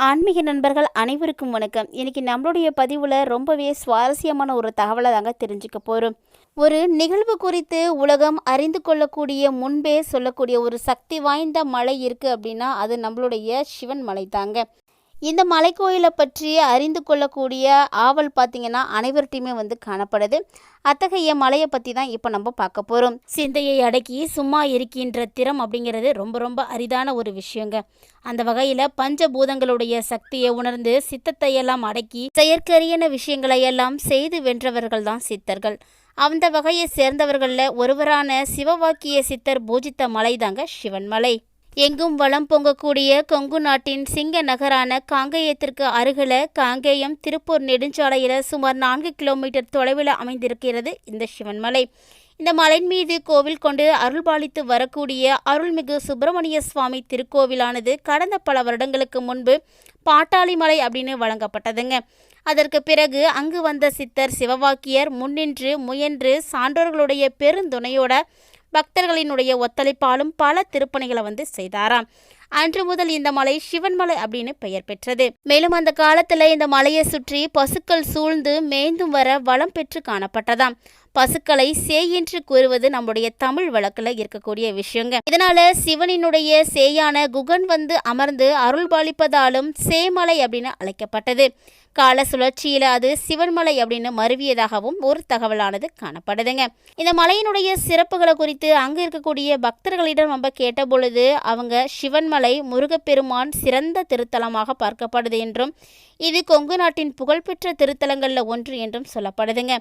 ஆன்மீக நண்பர்கள் அனைவருக்கும் வணக்கம். இன்னைக்கு நம்மளுடைய பதிவில் ரொம்பவே சுவாரஸ்யமான ஒரு தகவலை தாங்க தெரிஞ்சுக்க போகிறோம். ஒரு நிகழ்வு குறித்து உலகம் அறிந்து கொள்ளக்கூடிய முன்பே சொல்லக்கூடிய ஒரு சக்தி வாய்ந்த மலை இருக்குது அப்படின்னா அது நம்மளுடைய சிவன் மலை தாங்க. இந்த மலைக்கோயிலை பற்றி அறிந்து கொள்ளக்கூடிய ஆவல் பார்த்திங்கன்னா அனைவர்கிட்டையுமே காணப்படுது. அத்தகைய மலையை பற்றி தான் இப்போ நம்ம பார்க்க போகிறோம். சிந்தையை அடக்கி சும்மா இருக்கின்ற திறம் அப்படிங்கிறது ரொம்ப ரொம்ப அரிதான ஒரு விஷயங்க. அந்த வகையில் பஞ்சபூதங்களுடைய சக்தியை உணர்ந்து சித்தத்தை எல்லாம் அடக்கி செயற்கரியன விஷயங்களை எல்லாம் செய்து வென்றவர்கள் தான் சித்தர்கள். அந்த வகையை சேர்ந்தவர்களில் ஒருவரான சிவவாக்கிய சித்தர் பூஜித்த மலை தாங்க சிவன் மலை. எங்கும் வளம் பொங்கக்கூடிய கொங்கு நாட்டின் சிங்க நகரான காங்கேயத்திற்கு அருகில் காங்கேயம் திருப்பூர் நெடுஞ்சாலையில் சுமார் 4 கிலோமீட்டர் தொலைவில் அமைந்திருக்கிறது இந்த சிவன்மலை. இந்த மலையின் மீது கோவில் கொண்டு அருள்பாலித்து வரக்கூடிய அருள்மிகு சுப்பிரமணிய சுவாமி திருக்கோவிலானது கடந்த பல வருடங்களுக்கு முன்பு பாட்டாளி மலை அப்படின்னு வழங்கப்பட்டதுங்க. அதற்கு பிறகு அங்கு வந்த சித்தர் சிவவாக்கியர் முன்னின்று முயன்று சான்றோர்களுடைய பெருந்துணையோட பக்தர்களினுடைய ஒத்துழைப்பாலும் பல திருப்பணிகளை செய்தாராம். அன்று முதல் இந்த மலை சிவன்மலை அப்படின்னு பெயர் பெற்றது. மேலும் அந்த காலத்துல இந்த மலையை சுற்றி பசுக்கள் சூழ்ந்து மேய்ந்தும் வர வளம் பெற்று காணப்பட்டதாம். பசுக்களை சேய் என்று கூறுவது நம்முடைய தமிழ் வழக்குல இருக்கக்கூடிய விஷயங்க. இதனால சிவனினுடைய சேயான குகன் அமர்ந்து அருள்பாலிப்பதாலும் சேமலை அப்படின்னு அழைக்கப்பட்டது. கால சுழற்சியில அது சிவன்மலை அப்படின்னு மருவியதாகவும் ஒரு தகவலானது காணப்படுதுங்க. இந்த மலையினுடைய சிறப்புகளை குறித்து அங்கு இருக்கக்கூடிய பக்தர்களிடம் நம்ம கேட்ட பொழுது அவங்க சிவன்மலை முருகப்பெருமான் சிறந்த திருத்தலமாக பார்க்கப்படுது என்றும் இது கொங்கு நாட்டின் புகழ்பெற்ற திருத்தலங்கள்ல ஒன்று என்றும் சொல்லப்படுதுங்க.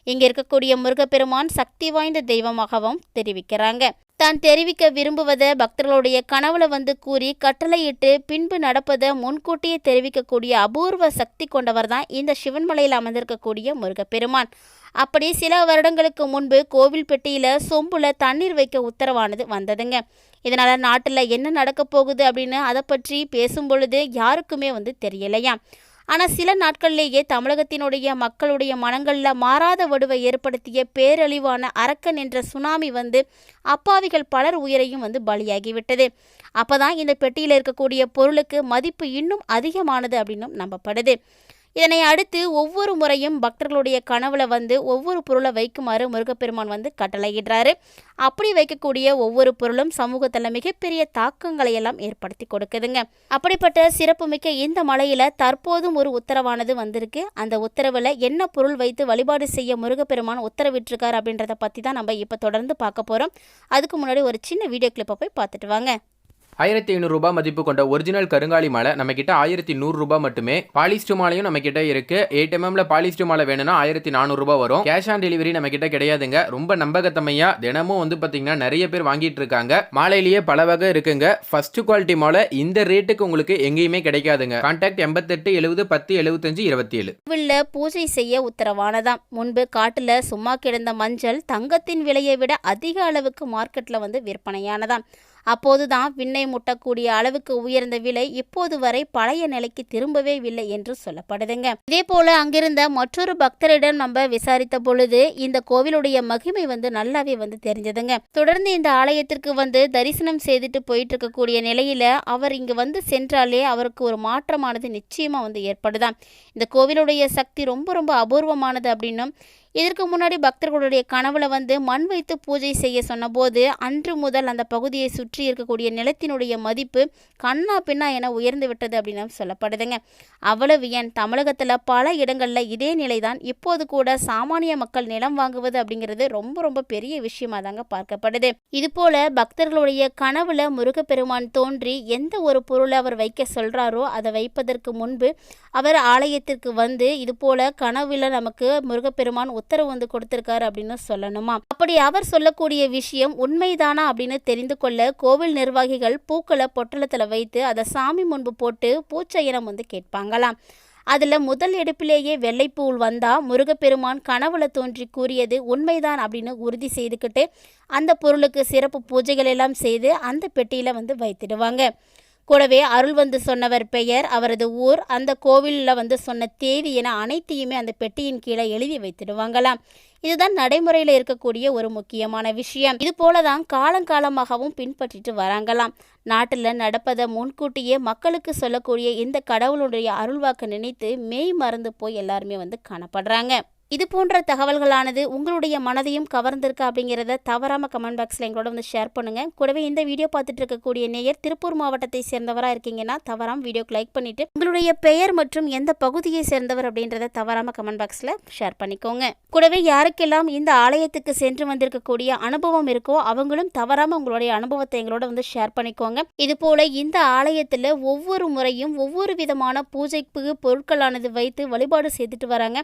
இங்க இருக்கக்கூடிய முருகப்பெருமான் சக்தி வாய்ந்த தெய்வமாகவும் தெரிவிக்கிறாங்க. தான் தெரிவிக்க விரும்புவதை பக்தர்களுடைய கனவுல கூறி கட்டளையிட்டு பின்பு நடப்பதை முன்கூட்டியே தெரிவிக்கக்கூடிய அபூர்வ சக்தி கொண்டவர் தான் இந்த சிவன்மலையில் அமர்ந்திருக்கக்கூடிய முருகப்பெருமான். அப்படி சில வருடங்களுக்கு முன்பு கோவில் பெட்டியில சொம்புல தண்ணீர் வைக்க உத்தரவானது வந்ததுங்க. இதனால நாட்டுல என்ன நடக்க போகுது அப்படின்னு அதை பற்றி பேசும் பொழுது யாருக்குமே தெரியலையா. ஆனால் சில நாட்கள்லேயே தமிழகத்தினுடைய மக்களுடைய மனங்களில் மாறாத வடுவை ஏற்படுத்திய பேரழிவான அரக்கன் என்ற சுனாமி அப்பாவிகள் பலர் உயிரையும் பலியாகிவிட்டது. அப்போ தான் இந்த பெட்டியில் இருக்கக்கூடிய பொருளுக்கு மதிப்பு இன்னும் அதிகமானது அப்படின்னும் நம்பப்படுது. இதனை அடுத்து ஒவ்வொரு முறையும் பக்தர்களுடைய கனவுல ஒவ்வொரு பொருளை வைக்குமாறு முருகப்பெருமான் கட்டளையிடுறாரு. அப்படி வைக்கக்கூடிய ஒவ்வொரு பொருளும் சமூகத்தில் மிகப்பெரிய தாக்கங்களை எல்லாம் ஏற்படுத்தி கொடுக்குதுங்க. அப்படிப்பட்ட சிறப்புமிக்க இந்த மலையில தற்போதும் ஒரு உத்தரவானது வந்திருக்கு. அந்த உத்தரவுல என்ன பொருள் வைத்து வழிபாடு செய்ய முருகப்பெருமான் உத்தரவிட்டிருக்காரு அப்படின்றத பத்தி தான் நம்ம இப்ப தொடர்ந்து பார்க்க போறோம். அதுக்கு முன்னாடி ஒரு சின்ன வீடியோ கிளிப்பை போய் பார்த்துட்டு வாங்க. 1500 ரூபாய் மதிப்பு கொண்ட ஒரிஜினல் கருங்காலி மாலை நம்ம கிட்ட 1100 ரூபாய் மட்டுமே. பாலிஸ்டர் மாலையும் நம்ம கிட்ட இருக்கு. 8mm பாலிஸ்டர் மாலை வேணும்னா 1400 ரூபாய் வரும். கேஷ் ஆன் டெலிவரி நம்ம கிட்ட கிடையாதுங்க. ரொம்ப நம்பகத்தமையா தினமும் பாத்தீங்கன்னா நிறைய பேர் வாங்கிட்டு இருக்காங்க. மாலையிலேயே பல வகை இருக்குங்க. ஃபர்ஸ்ட் குவாலிட்டி மாலை இந்த ரேட்டுக்கு உங்களுக்கு எங்கேயுமே கிடைக்காதுங்க. கான்டாக்ட் 88 70 10 75 27. கோவில்ல பூஜை செய்ய உத்தரவானதாம். முன்பு காட்டுல சும்மா கிடந்த மஞ்சள் தங்கத்தின் விலையை விட அதிக அளவுக்கு மார்க்கெட்ல விற்பனையானதாம். அப்போதுதான் விண்ணை முட்டக்கூடிய அளவுக்கு உயர்ந்த விலை இப்போது வரை பழைய நிலைக்கு திரும்பவே இல்லை என்று சொல்லப்படுதுங்க. இதே போல அங்கிருந்த மற்றொரு பக்தரிடம் நம்ம விசாரித்த பொழுது இந்த கோவிலுடைய மகிமை நல்லாவே தெரிஞ்சதுங்க. தொடர்ந்து இந்த ஆலயத்திற்கு தரிசனம் செய்துட்டு போயிட்டு இருக்கக்கூடிய நிலையில அவர் இங்கு சென்றாலே அவருக்கு ஒரு மாற்றமானது நிச்சயமா ஏற்படுதாம். இந்த கோவிலுடைய சக்தி ரொம்ப ரொம்ப அபூர்வமானது அப்படின்னும் இதற்கு முன்னாடி பக்தர்களுடைய கனவுல மண் வைத்து பூஜை செய்ய சொன்னபோது அன்று முதல் அந்த பகுதியை சுற்றி இருக்கக்கூடிய நிலத்தினுடைய மதிப்பு கண்ணா பின்னா என உயர்ந்து விட்டது அப்படின்னு சொல்லப்படுதுங்க. அவ்வளவு ஏன் தமிழகத்துல பல இடங்கள்ல இதே நிலைதான். இப்போது கூட சாமானிய மக்கள் நிலம் வாங்குவது அப்படிங்கிறது ரொம்ப ரொம்ப பெரிய விஷயமா தாங்க பார்க்கப்படுது. இது போல பக்தர்களுடைய கனவுல முருகப்பெருமான் தோன்றி எந்த ஒரு பொருளை அவர் வைக்க சொல்றாரோ அதை வைப்பதற்கு முன்பு அவர் ஆலயத்திற்கு இது போல கனவுல நமக்கு முருகப்பெருமான் உத்தரவு கொடுத்திருக்காரு அப்படின்னு சொல்லணுமா. அப்படி அவர் சொல்லக்கூடிய விஷயம் உண்மைதானா அப்படின்னு தெரிந்து கொள்ள கோவில் நிர்வாகிகள் பூக்களை பொட்டலத்துல வைத்து அதை சாமி முன்பு போட்டு பூச்சையனம் கேட்பாங்களாம். அதுல முதல் எடுப்பிலேயே வெள்ளைப்பூல் வந்தா முருகப்பெருமான் கனவுல தோன்றி கூறியது உண்மைதான் அப்படின்னு உறுதி செய்துக்கிட்டு அந்த பொருளுக்கு சிறப்பு பூஜைகள் எல்லாம் செய்து அந்த பெட்டியில வைத்திடுவாங்க. கூடவே அருள் வந்து சொன்னவர் பெயர், அவரது ஊர், அந்த கோவிலில் வந்து சொன்ன தேதி என அனைத்தையுமே அந்த பெட்டியின் கீழே எழுதி வைத்திடுவாங்களாம். இதுதான் நடைமுறையில் இருக்கக்கூடிய ஒரு முக்கியமான விஷயம். இது போல தான் காலங்காலமாகவும் பின்பற்றிட்டு வராங்களாம். நாட்டில் நடப்பதை முன்கூட்டியே மக்களுக்கு சொல்லக்கூடிய இந்த கடவுளுடைய அருள்வாக்கு நினைத்து மெய் மறந்து போய் எல்லாருமே வந்து காணப்படுறாங்க. இது போன்ற தகவல்களானது உங்களுடைய மனதையும் கவர்ந்திருக்கா அப்படிங்கிறத தவறாமல் கமெண்ட் பாக்ஸில் எங்களோட வந்து ஷேர் பண்ணுங்கள். கூடவே இந்த வீடியோ பார்த்துட்டு இருக்கக்கூடிய நேயர் திருப்பூர் மாவட்டத்தை சேர்ந்தவராக இருக்கீங்கன்னா தவறாமல் வீடியோக்கு லைக் பண்ணிவிட்டு உங்களுடைய பெயர் மற்றும் எந்த பகுதியை சேர்ந்தவர் அப்படின்றத தவறாமல் கமெண்ட் பாக்ஸில் ஷேர் பண்ணிக்கோங்க. கூடவே யாருக்கெல்லாம் இந்த ஆலயத்துக்கு சென்று வந்திருக்கக்கூடிய அனுபவம் இருக்கோ அவங்களும் தவறாமல் உங்களுடைய அனுபவத்தை எங்களோட வந்து ஷேர் பண்ணிக்கோங்க. இது போல இந்த ஆலயத்தில் ஒவ்வொரு முறையும் ஒவ்வொரு விதமான பூஜைக்கு பொருட்களானது வைத்து வழிபாடு செய்துட்டு வராங்க.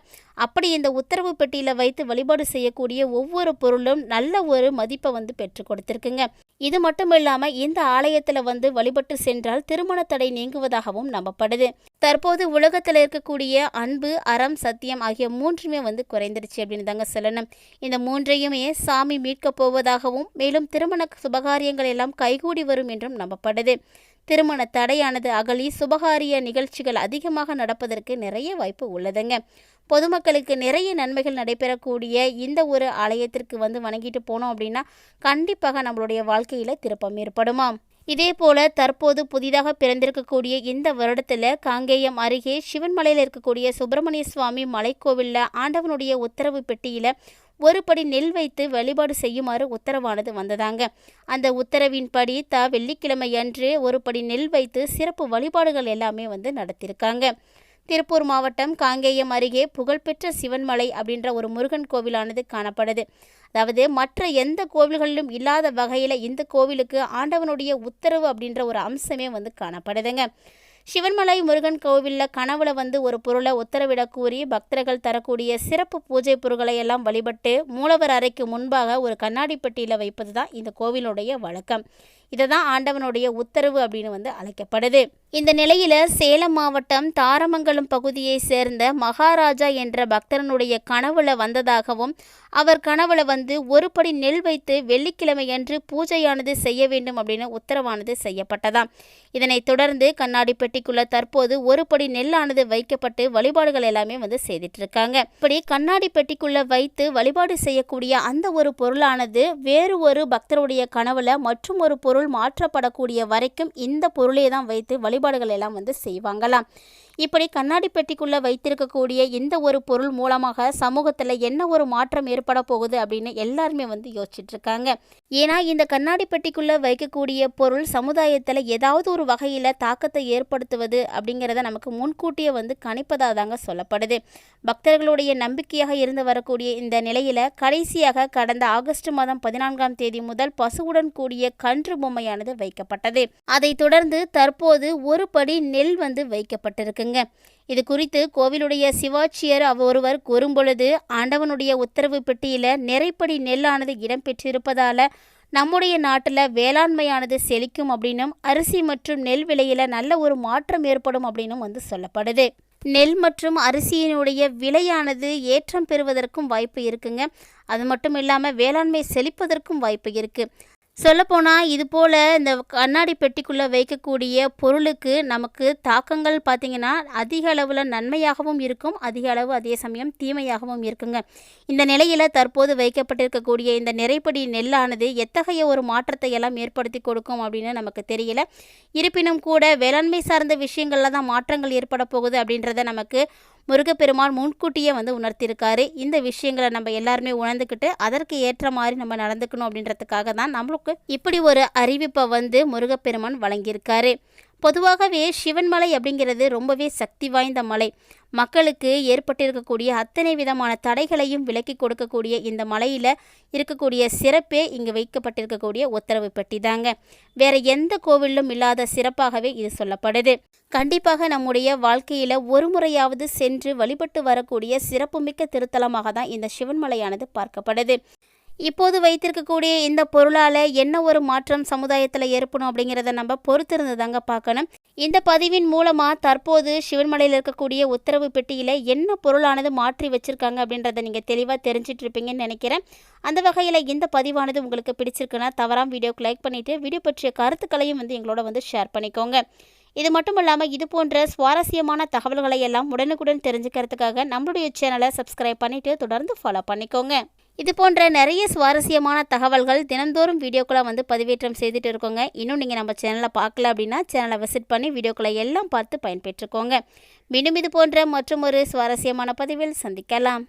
அப்படி இந்த உத்தரவு பெட்டியில் வைத்து வழிபாடு செய்யக்கூடிய ஒவ்வொரு பொருளும் நல்ல ஒரு மதிப்பை வந்து பெற்றுக் கொடுத்திருக்குங்க. இது மட்டும் இல்லாமல் இந்த ஆலயத்தில் வந்து வழிபட்டு சென்றால் திருமண தடை நீங்குவதாகவும் நம்பப்படுது. தற்போது உலகத்தில் இருக்கக்கூடிய அன்பு, அறம், சத்தியம் ஆகிய மூன்றுமே வந்து குறைந்துருச்சு அப்படின்னு தாங்க சொல்லணும். இந்த மூன்றையுமே சாமி மீட்கப் போவதாகவும் மேலும் திருமண சுபகாரியங்கள் எல்லாம் கைகூடி வரும் என்றும் நம்பப்படுது. திருமண தடையானது அகலி சுபகாரிய நிகழ்ச்சிகள் அதிகமாக நடப்பதற்கு நிறைய வாய்ப்பு உள்ளதுங்க. பொதுமக்களுக்கு நிறைய நன்மைகள் நடைபெறக்கூடிய இந்த ஒரு ஆலயத்திற்கு வந்து வணங்கிட்டு போனோம் அப்படின்னா கண்டிப்பாக நம்மளுடைய வாழ்க்கையில் திருப்பம் ஏற்படுமாம். இதே போல தற்போது புதிதாக பிறந்திருக்கக்கூடிய இந்த வருடத்தில் காங்கேயம் அருகே சிவன்மலையில் இருக்கக்கூடிய சுப்பிரமணிய சுவாமி மலைக்கோவிலில் ஆண்டவனுடைய உத்தரவு பெட்டியில் ஒரு படி நெல் வைத்து வழிபாடு செய்யுமாறு உத்தரவானது வந்ததாங்க. அந்த உத்தரவின்படி வெள்ளிக்கிழமை அன்று ஒரு படி நெல் வைத்து சிறப்பு வழிபாடுகள் எல்லாமே வந்து நடத்தியிருக்காங்க. திருப்பூர் மாவட்டம் காங்கேயம் அருகே புகழ்பெற்ற சிவன்மலை அப்படின்ற ஒரு முருகன் கோவிலானது காணப்படுது. அதாவது மற்ற எந்த கோவில்களிலும் இல்லாத வகையில் இந்த கோவிலுக்கு ஆண்டவனுடைய உத்தரவு அப்படின்ற ஒரு அம்சமே வந்து காணப்படுதுங்க. சிவன்மலை முருகன் கோவிலில் கனவுல வந்து ஒரு பொருளை உத்தரவிட கூறி பக்தர்கள் தரக்கூடிய சிறப்பு பூஜை பொருட்களை எல்லாம் வழிபட்டு மூலவர் அறைக்கு முன்பாக ஒரு கண்ணாடி பெட்டியில் வைப்பது தான் இந்த கோவிலுடைய வழக்கம். இதை தான் ஆண்டவனுடைய உத்தரவு அப்படின்னு வந்து அழைக்கப்படுது. இந்த நிலையில் சேலம் மாவட்டம் தாரமங்கலம் பகுதியை சேர்ந்த மகாராஜா என்ற பக்தரனுடைய கனவுல வந்ததாகவும் அவர் கனவுல வந்து ஒரு படி நெல் வைத்து வெள்ளிக்கிழமை அன்று பூஜையானது செய்ய வேண்டும் அப்படின்னு உத்தரவானது செய்யப்பட்டதாம். இதனைத் தொடர்ந்து கண்ணாடி பெட்டிக்குள்ள தற்போது ஒரு படி நெல்லானது வைக்கப்பட்டு வழிபாடுகள் எல்லாமே வந்து செய்துட்டு இருக்காங்க. இப்படி கண்ணாடி பெட்டிக்குள்ள வைத்து வழிபாடு செய்யக்கூடிய அந்த ஒரு பொருளானது வேறு ஒரு பக்தருடைய கனவுல மற்றும் ஒரு பொருள் மாற்றப்படக்கூடிய வரைக்கும் இந்த பொருளை தான் வைத்து வழிபாடுகள் எல்லாம் வந்து செய்வாங்களாம். இப்படி கண்ணாடி பெட்டிக்குள்ள வைத்திருக்கக்கூடிய இந்த ஒரு பொருள் மூலமாக சமூகத்தில் என்ன ஒரு மாற்றம் ஏற்பட போகுது அப்படின்னு எல்லாருமே வந்து யோசிச்சுட்டு இருக்காங்க. ஏன்னா இந்த கண்ணாடி பெட்டிக்குள்ள வைக்கக்கூடிய பொருள் சமுதாயத்தில் ஏதாவது ஒரு வகையில் தாக்கத்தை ஏற்படுத்துவது அப்படிங்கிறத நமக்கு முன்கூட்டியே வந்து கணிப்பதாக தாங்க சொல்லப்படுது. பக்தர்களுடைய நம்பிக்கையாக இருந்து வரக்கூடிய இந்த நிலையில் கடைசியாக கடந்த ஆகஸ்ட் மாதம் 14ஆம் தேதி முதல் பசுவுடன் கூடிய கன்று பொம்மையானது வைக்கப்பட்டது. அதைத் தொடர்ந்து தற்போது ஒரு படி நெல் வந்து வைக்கப்பட்டிருக்கு. இது குறித்து கோவிலுடைய சிவாச்சியர் ஒருவர் கூறும்பொழுது ஆண்டவனுடைய உத்தரவு பெட்டியில் நிறைப்படி நெல்லானது இடம்பெற்றிருப்பதால நம்முடைய நாட்டில் வேளாண்மையானது செழிக்கும் அப்படின்னும் அரிசி மற்றும் நெல் விலையில் நல்ல ஒரு மாற்றம் ஏற்படும் அப்படின்னும் வந்து சொல்லப்படுது. நெல் மற்றும் அரிசியினுடைய விலையானது ஏற்றம் பெறுவதற்கும் வாய்ப்பு இருக்குங்க. அது மட்டும் இல்லாமல் வேளாண்மை செழிப்பதற்கும் வாய்ப்பு இருக்குது. சொல்லப்போனால் இது போல் இந்த கண்ணாடி பெட்டிக்குள்ளே வைக்கக்கூடிய பொருளுக்கு நமக்கு தாக்கங்கள் பார்த்திங்கன்னா அதிக அளவில் நன்மையாகவும் இருக்கும், அதிக அளவு அதே சமயம் தீமையாகவும் இருக்குங்க. இந்த நிலையில் தற்போது வைக்கப்பட்டிருக்கக்கூடிய இந்த நிறைப்படி நெல்லானது எத்தகைய ஒரு மாற்றத்தை எல்லாம் ஏற்படுத்தி கொடுக்கும் அப்படின்னு நமக்கு தெரியல. இருப்பினும் கூட வேளாண்மை சார்ந்த விஷயங்களில் தான் மாற்றங்கள் ஏற்பட போகுது அப்படின்றத நமக்கு முருகப்பெருமான் முன்கூட்டியே வந்து உணர்த்தியிருக்காரு. இந்த விஷயங்களை நம்ம எல்லாருமே உணர்ந்துக்கிட்டு அதற்கு ஏற்ற மாதிரி நம்ம நடந்துக்கணும் அப்படின்றதுக்காக தான் நம்மளுக்கு இப்படி ஒரு அறிவிப்பை வந்து முருகப்பெருமான் வழங்கியிருக்காரு. பொதுவாகவே சிவன்மலை அப்படிங்கிறது ரொம்பவே சக்தி வாய்ந்த மலை. மக்களுக்கு ஏற்பட்டிருக்கக்கூடிய அத்தனை விதமான தடைகளையும் விலக்கி கொடுக்கக்கூடிய இந்த மலையில் இருக்கக்கூடிய சிறப்பே இங்கு வைக்கப்பட்டிருக்கக்கூடிய உத்தரவு பெட்டி தாங்க. வேற எந்த கோவிலும் இல்லாத சிறப்பாகவே இது சொல்லப்படுது. கண்டிப்பாக நம்முடைய வாழ்க்கையில் ஒரு முறையாவது சென்று வழிபட்டு வரக்கூடிய சிறப்புமிக்க திருத்தலமாக தான் இந்த சிவன்மலையானது பார்க்கப்படுது. இப்போது வைத்திருக்கக்கூடிய இந்த பொருளால் என்ன ஒரு மாற்றம் சமுதாயத்தில் ஏற்படும் அப்படிங்கிறத நம்ம பொறுத்திருந்து தாங்க பார்க்கணும். இந்த பதிவின் மூலமாக தற்போது சிவன்மலையில் இருக்கக்கூடிய உத்தரவு பெட்டியில் என்ன பொருளானது மாற்றி வச்சுருக்காங்க அப்படின்றத நீங்கள் தெளிவாக தெரிஞ்சிட்டு இருப்பீங்கன்னு நினைக்கிறேன். அந்த வகையில் இந்த பதிவானது உங்களுக்கு பிடிச்சிருக்குன்னா தவறாமல் வீடியோக்கு லைக் பண்ணிவிட்டு வீடியோ பற்றிய கருத்துக்களையும் எங்களோட ஷேர் பண்ணிக்கோங்க. இது மட்டும் இல்லாமல் இது போன்ற சுவாரஸ்யமான தகவல்களை எல்லாம் உடனுக்குடன் தெரிஞ்சுக்கிறதுக்காக நம்மளுடைய சேனலை சப்ஸ்கிரைப் பண்ணிவிட்டு தொடர்ந்து ஃபாலோ பண்ணிக்கோங்க. இது போன்ற நிறைய சுவாரஸ்யமான தகவல்கள் தினந்தோறும் வீடியோக்களை பதிவேற்றம் செய்துட்டு இருக்கோங்க. இன்னும் நீங்கள் நம்ம சேனலை பார்க்கல அப்படின்னா சேனலை விசிட் பண்ணி வீடியோக்களை எல்லாம் பார்த்து பயன்பெற்றுக்கோங்க. மீண்டும் இது போன்ற மற்றும் ஒரு சுவாரஸ்யமான பதிவில் சந்திக்கலாம்.